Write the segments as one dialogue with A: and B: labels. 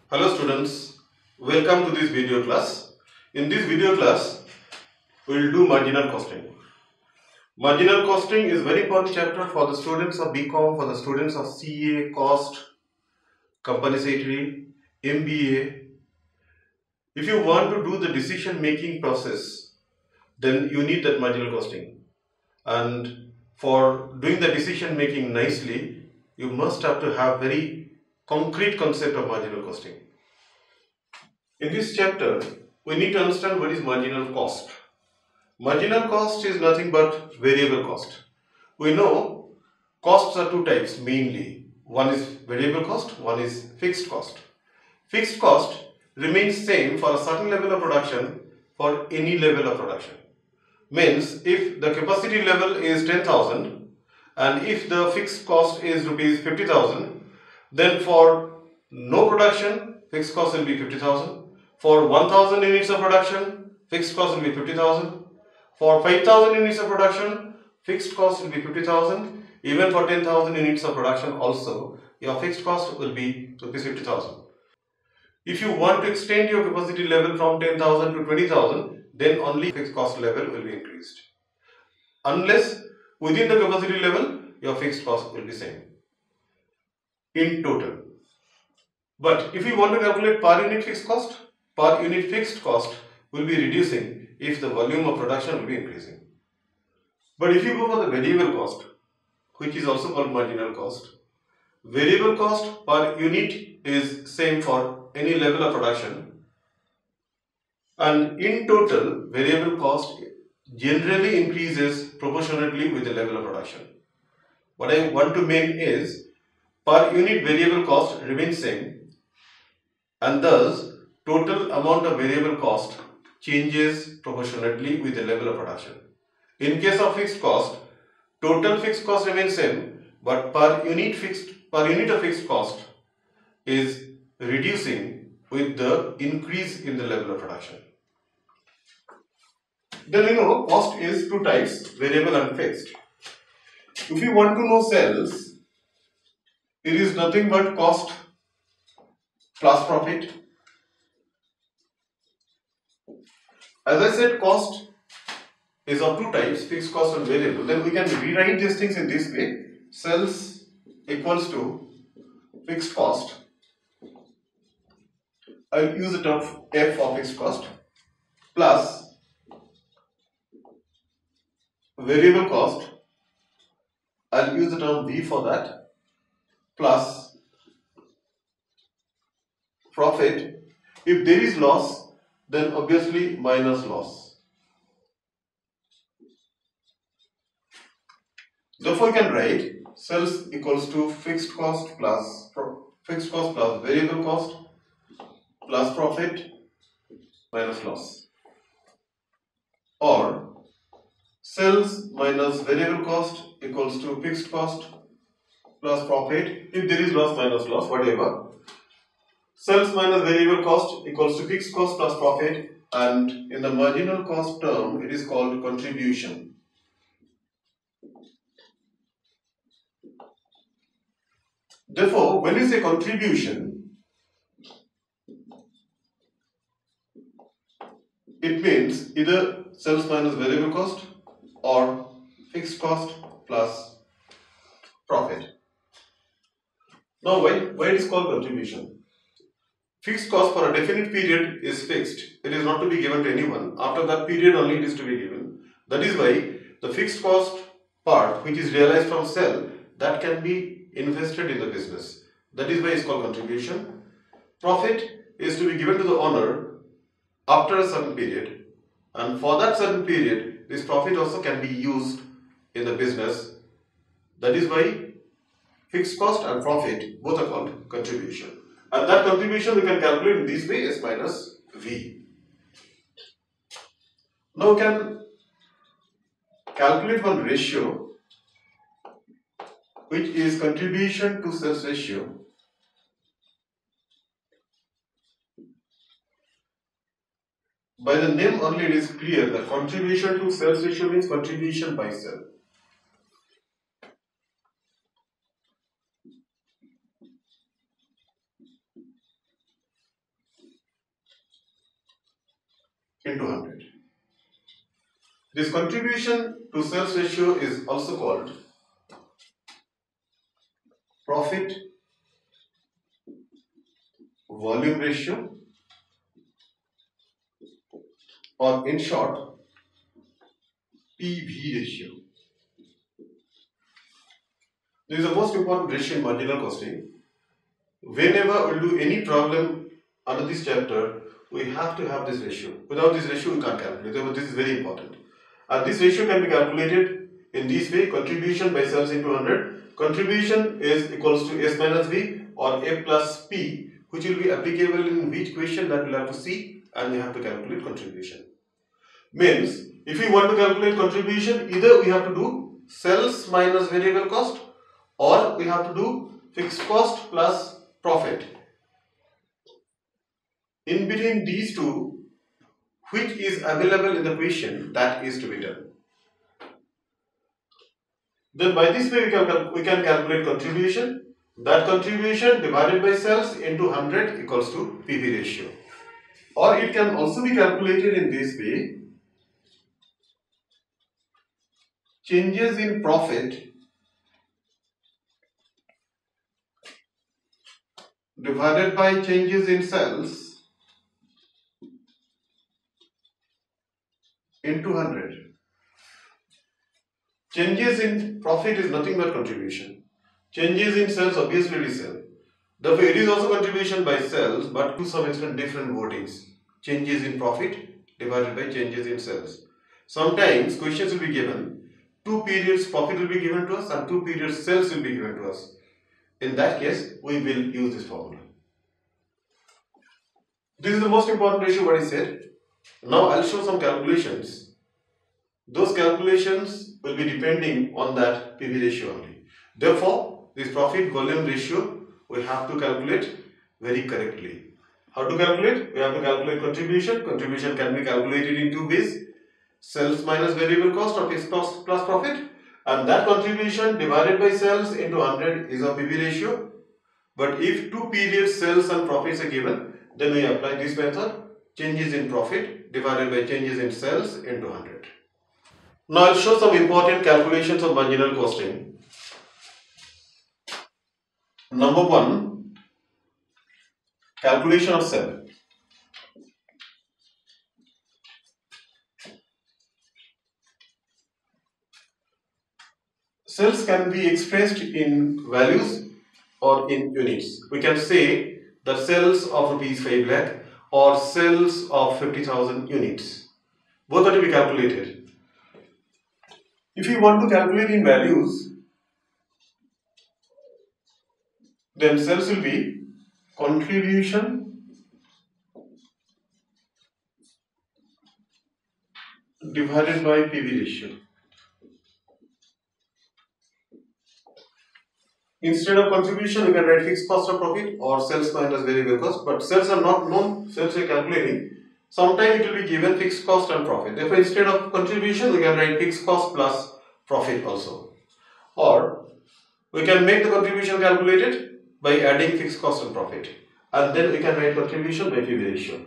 A: Hello students, welcome to this video class. In this video class, we will do marginal costing. Marginal costing is very important chapter for the students of BCom, for the students of CA, cost, company secretary, MBA. If you want to do the decision making process, then you need that marginal costing. And for doing the decision making nicely, you must have to have very concrete concept of marginal costing. In this chapter, we need to understand what is marginal cost. Marginal cost is nothing but variable cost. We know costs are two types mainly. One is variable cost, one is fixed cost. Fixed cost remains same for a certain level of production for any level of production. Means if the capacity level is 10,000 and if the fixed cost is rupees 50,000, then for no production fixed cost will be 50,000. For 1000 units of production, fixed cost will be 50,000. For 5000 units of production, fixed cost will be 50,000. Even for 10,000 units of production also, your fixed cost will be rupees 50,000. If you want to extend your capacity level from 10,000 to 20,000, then only fixed cost level will be increased. Unless within the capacity level, your fixed cost will be same in total. But if you want to calculate per unit fixed cost will be reducing if the volume of production will be increasing. But if you go for the variable cost, which is also called marginal cost, variable cost per unit is same for any level of production, and in total variable cost generally increases proportionately with the level of production. What I want to mean is per unit variable cost remains same, and thus total amount of variable cost changes proportionately with the level of production. In case of fixed cost, total fixed cost remains same, but per unit of fixed cost is reducing with the increase in the level of production. Then you know cost is two types, variable and fixed. If you want to know sales, it is nothing but cost plus profit. As I said, cost is of two types, fixed cost and variable. Then we can rewrite these things in this way. Sales equals to fixed cost. I'll use the term F for fixed cost plus variable cost. I'll use the term V for that plus profit. If there is loss, then obviously minus loss. Therefore, you can write sales equals to fixed cost plus variable cost plus profit minus loss, or sales minus variable cost equals to fixed cost plus profit. If there is loss minus loss, whatever. Sales minus variable cost equals to fixed cost plus profit, and in the marginal cost term it is called contribution. Therefore, when you say contribution, it means either sales minus variable cost or fixed cost plus profit. Now why it is called contribution? Fixed cost for a definite period is fixed. It is not to be given to anyone. After that period only it is to be given. That is why the fixed cost part which is realized from sale, that can be invested in the business. That is why it is called contribution. Profit is to be given to the owner after a certain period, and for that certain period this profit also can be used in the business. That is why fixed cost and profit both are called contribution. And that contribution we can calculate in this way, S minus V. Now we can calculate one ratio which is contribution to sales ratio. By the name only it is clear that contribution to sales ratio means contribution by sale. into 100. This contribution to sales ratio is also called profit volume ratio, or in short PV ratio. This is the most important ratio in marginal costing. Whenever we do any problem under this chapter, we have to have this ratio. Without this ratio, we can't calculate. Therefore, this is very important. And this ratio can be calculated in this way: contribution by sales into 100. Contribution is equals to S minus V or A plus P, which will be applicable in which question that we'll have to see, and we have to calculate contribution. Means, if we want to calculate contribution, either we have to do sales minus variable cost, or we have to do fixed cost plus profit. In between these two, which is available in the question, that is to be done. Then by this way we can calculate contribution. That contribution divided by sales into 100 equals to PV ratio. Or it can also be calculated in this way: changes in profit divided by changes in sales into 100. Changes in profit is nothing but contribution. Changes in sales obviously is sale. Therefore, it is also contribution by sales, but to some extent different wordings. Changes in profit divided by changes in sales. Sometimes questions will be given, 2 periods profit will be given to us and 2 periods sales will be given to us. In that case, we will use this formula. This is the most important ratio what I said. Now I'll show some calculations. Those calculations will be depending on that PV ratio only. Therefore, this profit volume ratio we have to calculate very correctly. How to calculate? We have to calculate contribution. Contribution can be calculated in two ways: sales minus variable cost or fixed cost plus profit. And that contribution divided by sales into 100 is our PV ratio. But if 2 periods sales and profits are given, then we apply this method: changes in profit divided by changes in sales into 100. Now I'll show some important calculations of marginal costing. Number 1, calculation of sale. Sales can be expressed in values or in units. We can say the sales of rupees 5 lakh or sales of 50,000 units. Both are to be calculated. If you want to calculate in values, then sales will be contribution divided by PV ratio. Instead of contribution, we can write fixed cost of profit or sales minus variable cost, but sales are not known, sales are calculating. Sometimes it will be given fixed cost and profit. Therefore, instead of contribution, we can write fixed cost plus profit also. Or we can make the contribution calculated by adding fixed cost and profit. And then we can write contribution by PV ratio.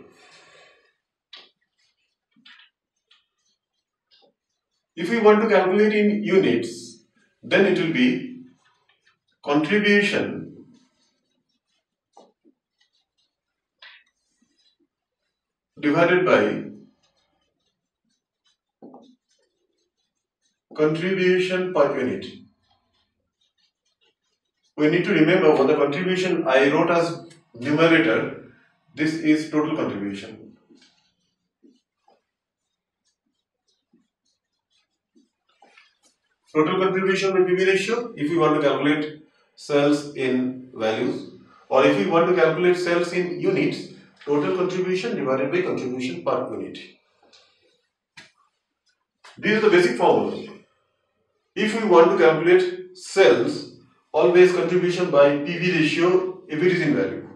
A: If we want to calculate in units, then it will be contribution divided by contribution per unit. We need to remember what the contribution I wrote as numerator. This is total contribution. Total contribution by PV ratio if we want to calculate sales in values, or if we want to calculate sales in units, total contribution divided by contribution per unit. This is the basic formula. If we want to calculate sales, always contribution by PV ratio if it is in value.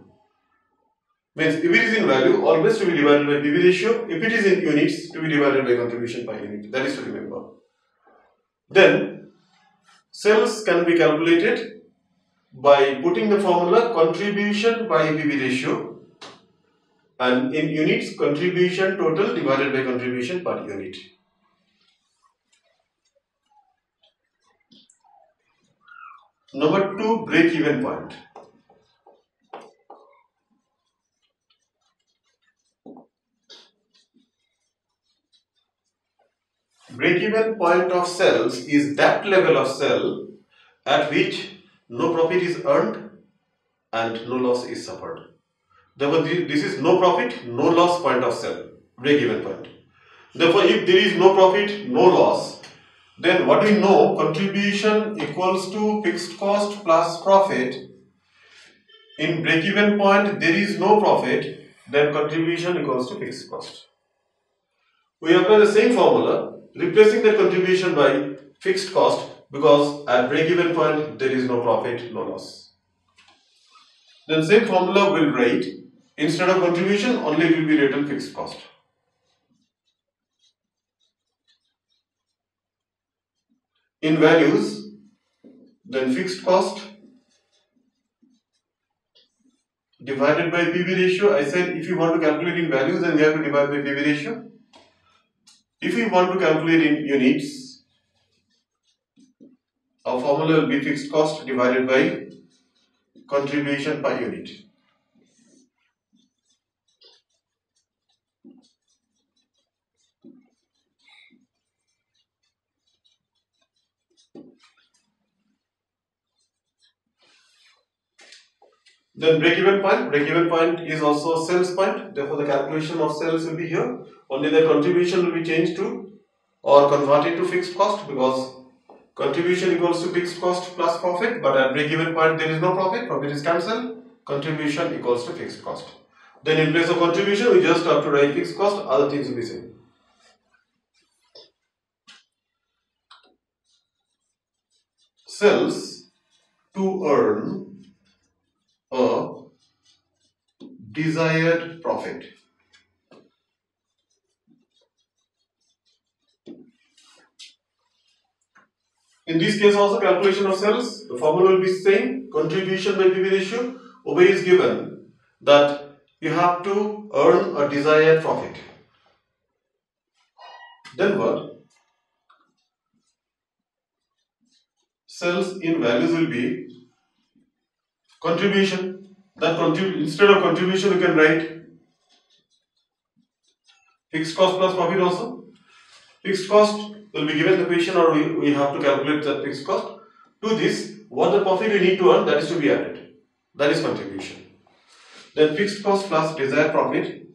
A: Means if it is in value, always to be divided by PV ratio. If it is in units, to be divided by contribution per unit. That is to remember. Then sales can be calculated by putting the formula contribution by PV ratio and in units, contribution total divided by contribution per unit. Number 2, break-even point. Break-even point of cells is that level of cell at which no profit is earned and no loss is suffered. Therefore, this is no profit, no loss point of cell, break-even point. Therefore, if there is no profit, no loss, then what we know, contribution equals to fixed cost plus profit. In break-even point, there is no profit, then contribution equals to fixed cost. We apply the same formula, replacing the contribution by fixed cost, because at break-even point, there is no profit, no loss. Then same formula will write, instead of contribution, only it will be written fixed cost. In values, then fixed cost divided by PV ratio. I said if you want to calculate in values, then we have to divide by PV ratio. If we want to calculate in units, our formula will be fixed cost divided by contribution per unit. Then break-even point is also a sales point, therefore the calculation of sales will be here. Only the contribution will be changed to or converted to fixed cost, because contribution equals to fixed cost plus profit, but at break-even point there is no profit, profit is cancelled, contribution equals to fixed cost. Then in place of contribution we just have to write fixed cost, other things will be same. Cells to earn a desired profit. In this case also calculation of cells, the formula will be same, contribution by PV ratio. Over is given that you have to earn a desired profit. Then what? Cells in values will be contribution. That instead of contribution you can write fixed cost plus profit also. Fixed cost will be given the question, or we have to calculate that fixed cost. To this, what the profit we need to earn, that is to be added. That is contribution. Then fixed cost plus desired profit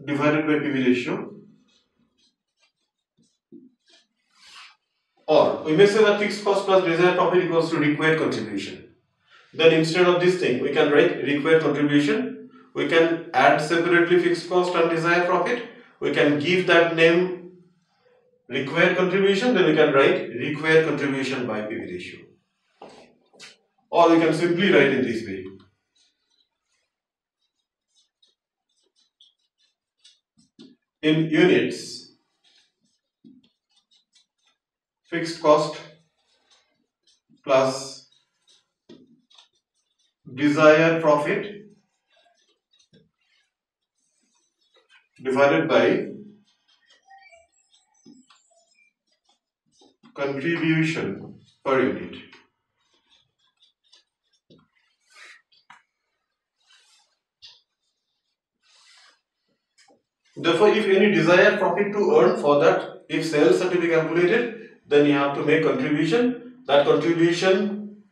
A: divided by PV ratio. Or we may say that fixed cost plus desired profit equals to required contribution. Then instead of this thing, we can write required contribution. We can add separately fixed cost and desired profit. We can give that name required contribution. Then we can write required contribution by PV ratio. Or we can simply write in this way. In units, fixed cost plus desired profit divided by contribution per unit. Therefore, if any desired profit to earn, for that, if sales are to be calculated, then you have to make contribution. That contribution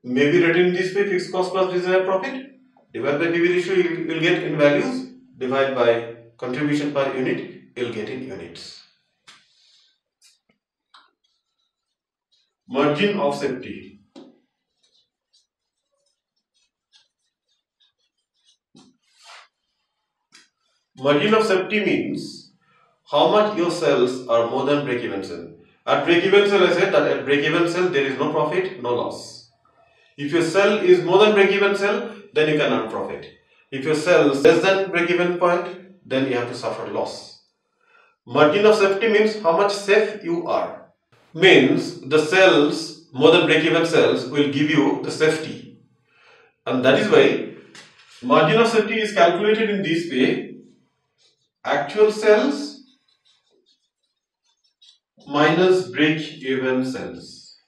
A: may be written in this way: fixed cost plus desired profit divided by PV ratio, you will get in values, divide by contribution per unit, you will get in units. Margin of safety. Margin of safety means how much your cells are more than break-even cell. At break-even cell, I said that at break-even cell there is no profit, no loss. If your cell is more than break-even cell, then you can earn profit. If your cell is less than break-even point, then you have to suffer loss. Margin of safety means how much safe you are. Means the cells more than break-even cells will give you the safety, and that is why margin of safety is calculated in this way: actual cells minus break-even cells.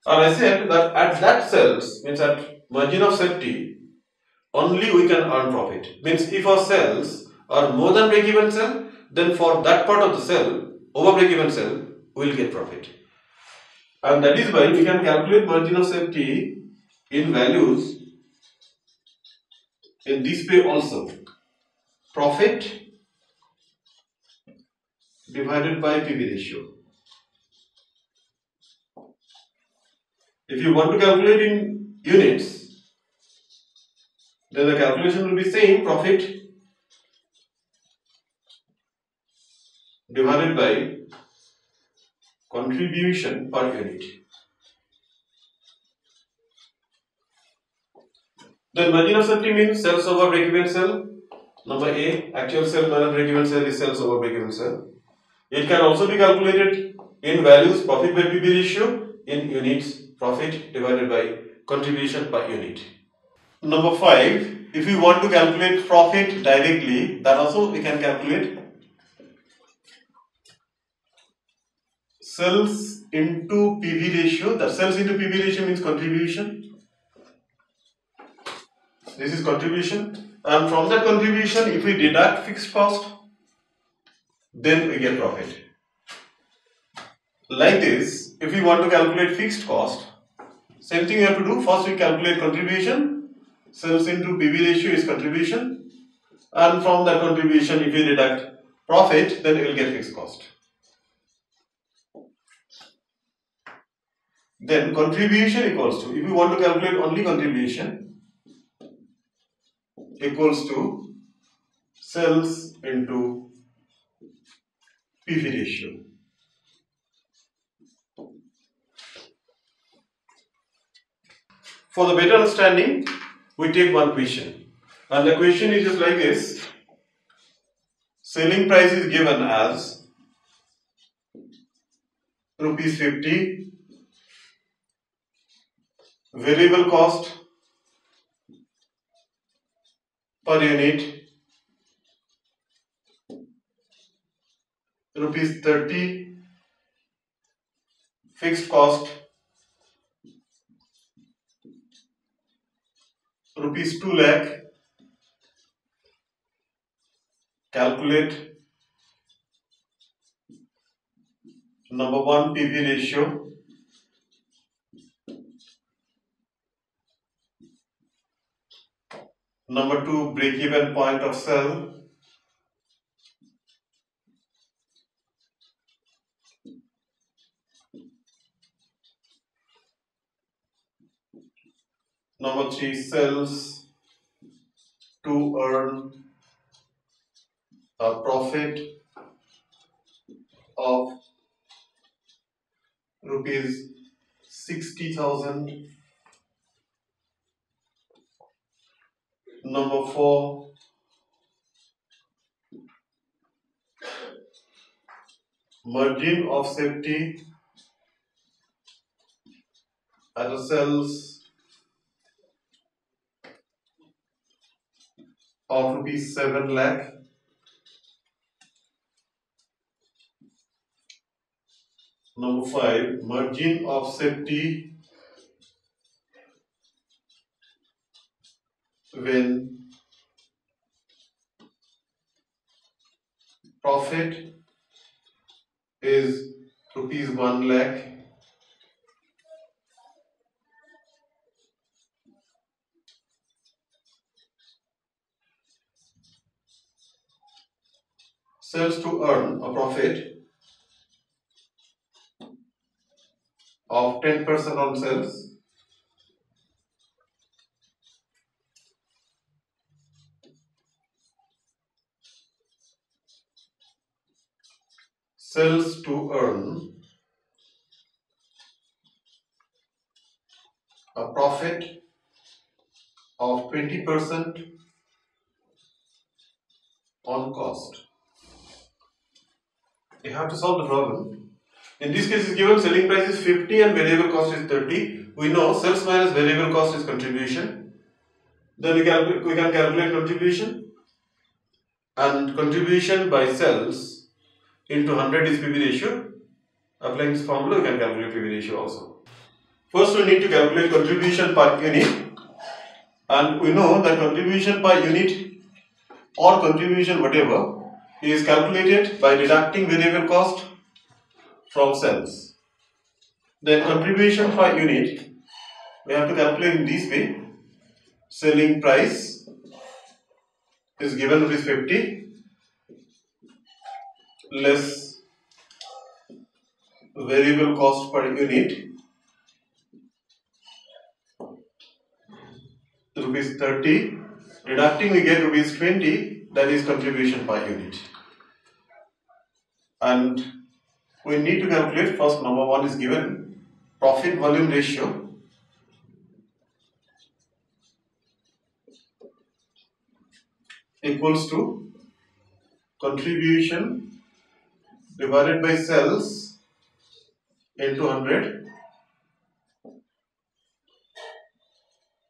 A: And I said that at that cells, means at margin of safety, only we can earn profit. Means if our cells are more than break-even cell, then for that part of the cell, over break-even cell, we will get profit. And that is why we can calculate margin of safety in values in this way also: profit divided by PV ratio. If you want to calculate in units, then the calculation will be same: profit divided by contribution per unit. Then margin of safety means cells over break-even cell. Number A, actual cell minus break-even cell is cells over break-even cell. It can also be calculated in values: profit by PV ratio, in units, profit divided by contribution per unit. Number 5, if we want to calculate profit directly, that also we can calculate cells into PV ratio. That cells into PV ratio means contribution. This is contribution, and from that contribution, if we deduct fixed cost, then we get profit. Like this, if we want to calculate fixed cost, same thing we have to do. First we calculate contribution. Cells into PV ratio is contribution, and from that contribution, if we deduct profit, then we will get fixed cost. Then contribution equals to, if we want to calculate only contribution, equals to cells into PV ratio. For the better understanding, we take one question, and the question is just like this: selling price is given as rupees 50, variable cost per unit rupees 30, fixed cost rupees 2 lakh. Calculate number 1 PV ratio, number 2 break even point of cell, number 3 cells to earn a profit of rupees 60,000, number 4 margin of safety at the cells of rupees 7 lakh, number 5 margin of safety when profit is rupees 1 lakh, cells to earn a profit of 10% on cells, cells to earn a profit of 20% on cost. You have to solve the problem. In this case is given selling price is 50 and variable cost is 30. We know sales minus variable cost is contribution. Then we can calculate contribution, and contribution by sales into 100 is PV ratio. Applying this formula we can calculate PV ratio also. First we need to calculate contribution per unit, and we know that contribution per unit or contribution whatever is calculated by deducting variable cost from sales. Then contribution per unit we have to calculate in this way. Selling price is given rupees 50 less variable cost per unit rupees 30, deducting we get rupees 20, that is contribution per unit. And we need to calculate, first number 1 is given, profit volume ratio equals to contribution divided by sales into 100,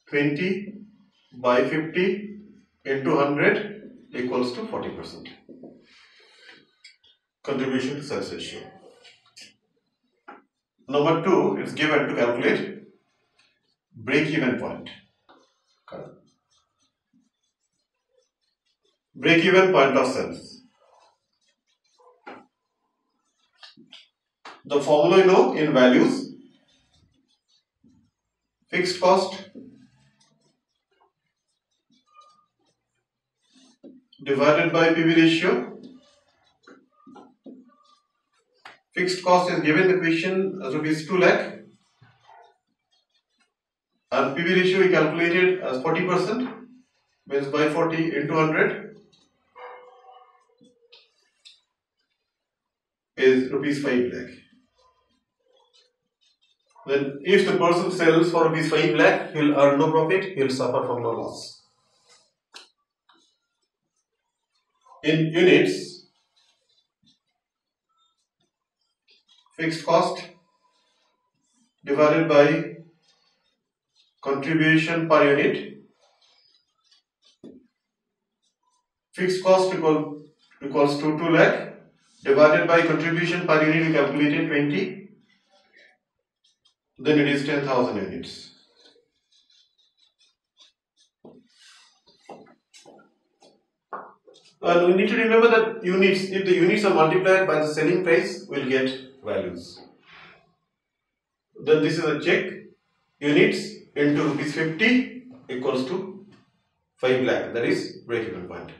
A: 20 by 50 into 100 equals to 40%. Contribution to sales ratio. Number 2 is given to calculate break-even point. Break-even point of sales. The formula you know in values: fixed cost divided by PV ratio. Fixed cost is given the question as rupees 2 lakh, and PV ratio we calculated as 40%, means by 40 into 100 is rupees 5 lakh. Then if the person sells for rupees 5 lakh, he will earn no profit, he will suffer from no loss. In units, fixed cost divided by contribution per unit. Fixed cost equals to 2 lakh divided by contribution per unit we calculated 20, then it is 10,000 units. And we need to remember that units, if the units are multiplied by the selling price, we will get values. Then this is a check. Units into rupees 50 equals to 5 lakh, that is break-even point.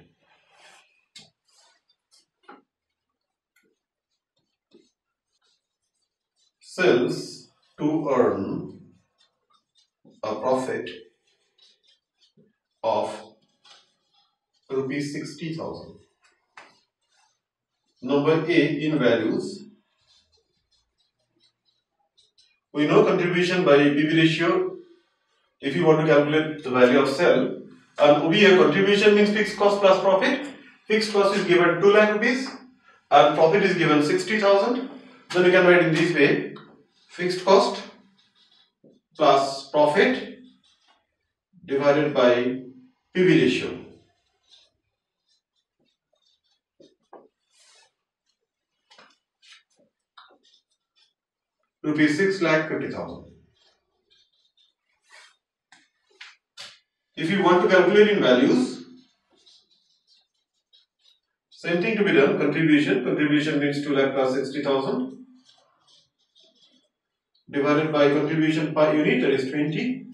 A: Sales to earn a profit of rupees 60,000. Number A in values. We know contribution by PV ratio. If you want to calculate the value of sale, and over here contribution means fixed cost plus profit. Fixed cost is given 2 lakh rupees and profit is given 60,000. Then we can write in this way: fixed cost plus profit divided by PV ratio. Rupees 6,50,000. If you want to calculate in values, same thing to be done. Contribution means 2 lakh plus 60,000 divided by contribution per unit, that is 20.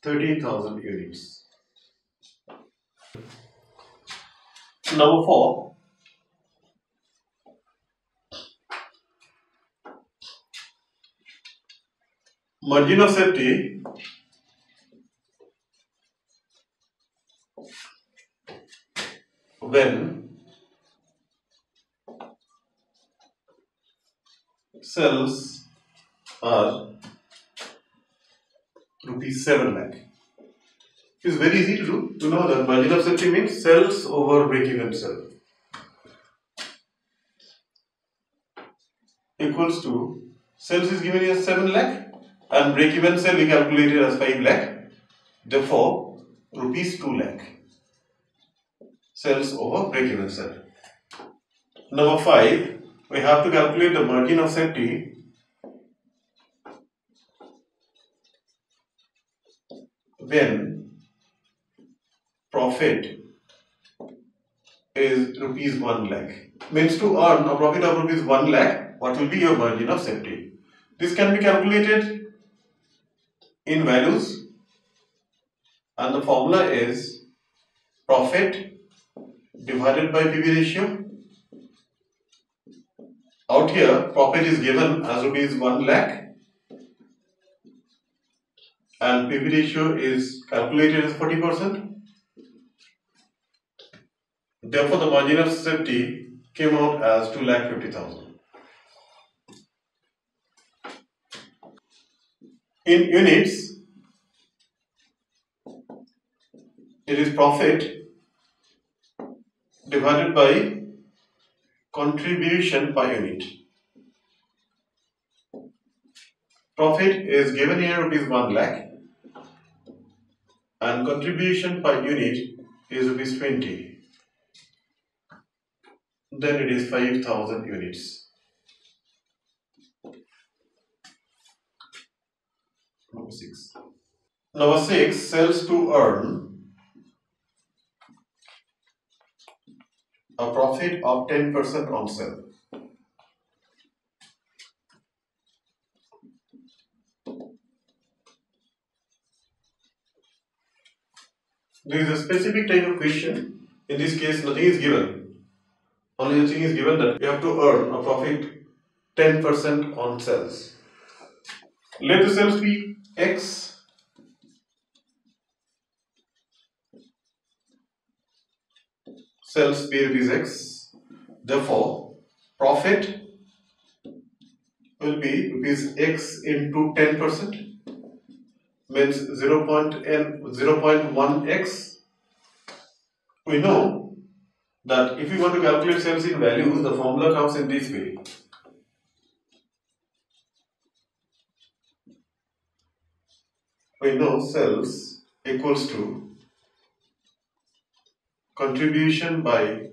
A: $13,000 units. Number 4. Margin of safety when sales are rupees 7 lakh. It is very easy to do. You know that margin of safety means sales over break-even sale. equals to sales is given as 7 lakh and break even sale we calculated as 5 lakh. Therefore, rupees 2 lakh sales over break even sale. Number 5, we have to calculate the margin of safety when profit is rupees 1 lakh. Means to earn a profit of rupees 1 lakh, what will be your margin of safety? This can be calculated in values and the formula is profit divided by PV ratio. Out here, profit is given as rupees 1 lakh and PV ratio is calculated as 40%. Therefore, the margin of safety came out as 2,50,000. In units, it is profit divided by contribution per unit. Profit is given here rupees 1 lakh and contribution per unit is rupees 20. Then it is 5,000 units. Number 6. Number 6, sales to earn a profit of 10% on sale. There is a specific type of question. In this case, nothing is given. Only the thing is given that you have to earn a profit 10% on sales. Let the sales be X. Sales be rupees X. Therefore, profit will be rupees X into 10%. Means 0.1x. We know that if you want to calculate sales in values, the formula comes in this way. We know sales equals to contribution by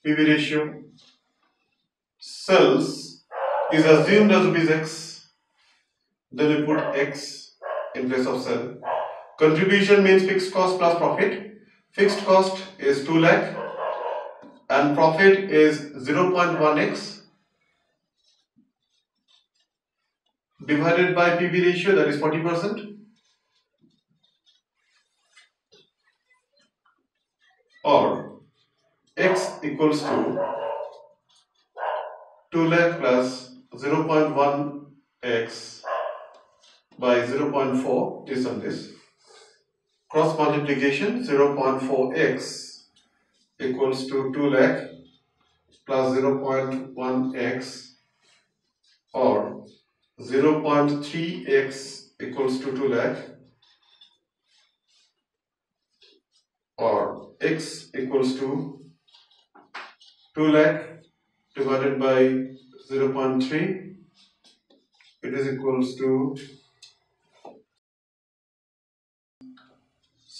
A: PV ratio. Sales is assumed as rupees X. Then we put X in place of sale. Contribution means fixed cost plus profit. Fixed cost is 2 lakh and profit is 0.1x divided by PV ratio, that is 40%, or X equals to 2 lakh plus 0.1x by 0.4, this and this. Cross multiplication, 0.4x equals to 2 lakh plus 0.1x, or 0.3x equals to 2 lakh, or x equals to 2 lakh divided by 0.3, it is equals to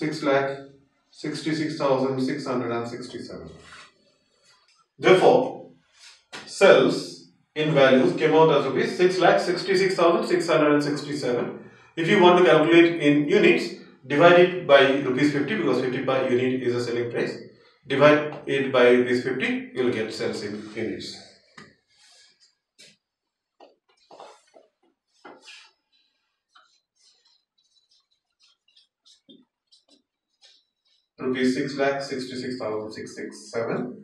A: 6,66,667. Therefore, sales in values came out as rupees 6,66,667. If you want to calculate in units, divide it by rupees 50 because 50 per unit is a selling price. Divide it by rupees 50, you will get sales in units. Rupees 6,66,667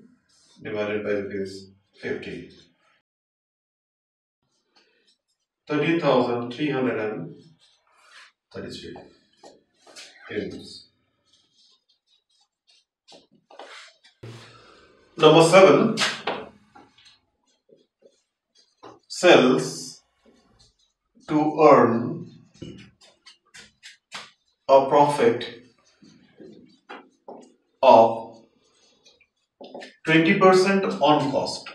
A: divided by rupees 50. 13,333 units. Number 7, sales to earn a profit of 20% on cost.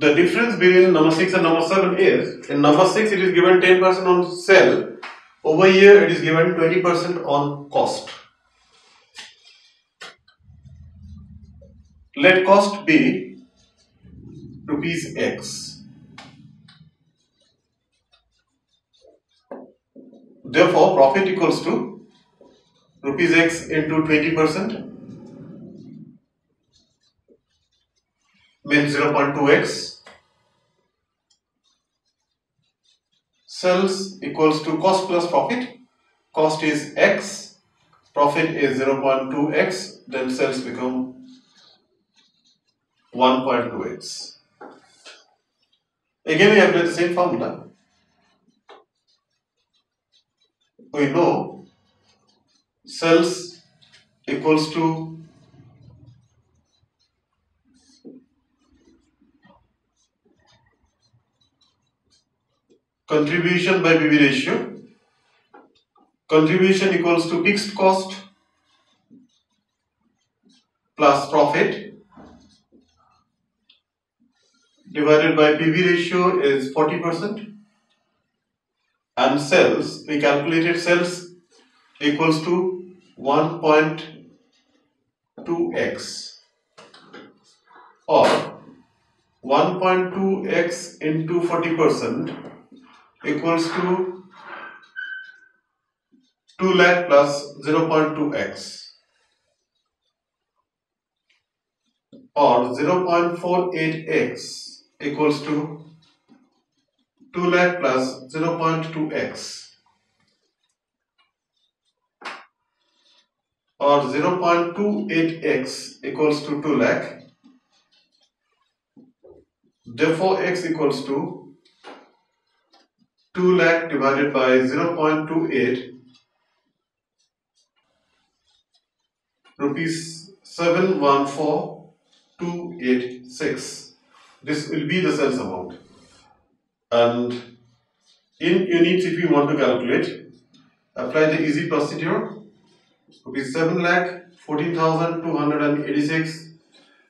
A: The difference between number 6 and number 7 is, in number 6 it is given 10% on sell, over here it is given 20% on cost. Let cost be rupees X. Therefore, profit equals to rupees X into 20% means 0.2x. Sales equals to cost plus profit. Cost is X, profit is 0.2x, then sales become 1.2x. Again we apply the same formula. We know sales equals to contribution by PV ratio. Contribution equals to fixed cost plus profit divided by PV ratio is 40%, and sales, we calculated sales equals to 1.2x, or 1.2x into 40% equals to 2 lakh plus 0.2x, or 0.48x equals to 2 lakh plus 0.2x, or 0.28x equals to 2 lakh. Therefore, x equals to 2 lakh divided by 0.28, rupees 714,286. This will be the sales amount. And in units, if you want to calculate, apply the easy procedure. Rupees 7,14,286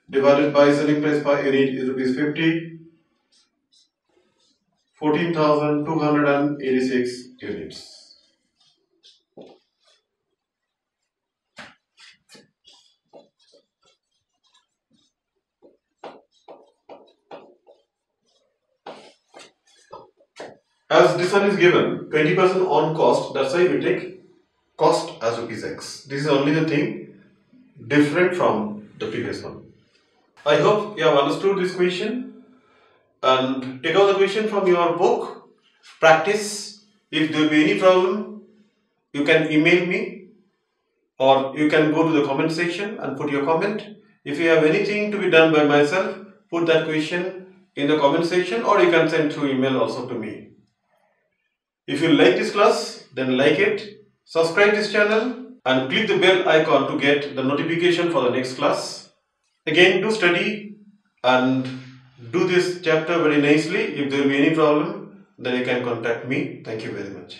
A: divided by selling price per unit is rupees 50. 14,286 units. As this one is given 20% on cost, that's why we take cost as rupees X. This is only the thing different from the previous one. I hope you have understood this question, and take out the question from your book, practice. If there will be any problem, you can email me, or you can go to the comment section and put your comment. If you have anything to be done by myself, put that question in the comment section, or you can send through email also to me. If you like this class, then like it, subscribe this channel and click the bell icon to get the notification for the next class. Again, do study and do this chapter very nicely. If there will be any problem, then you can contact me. Thank you very much.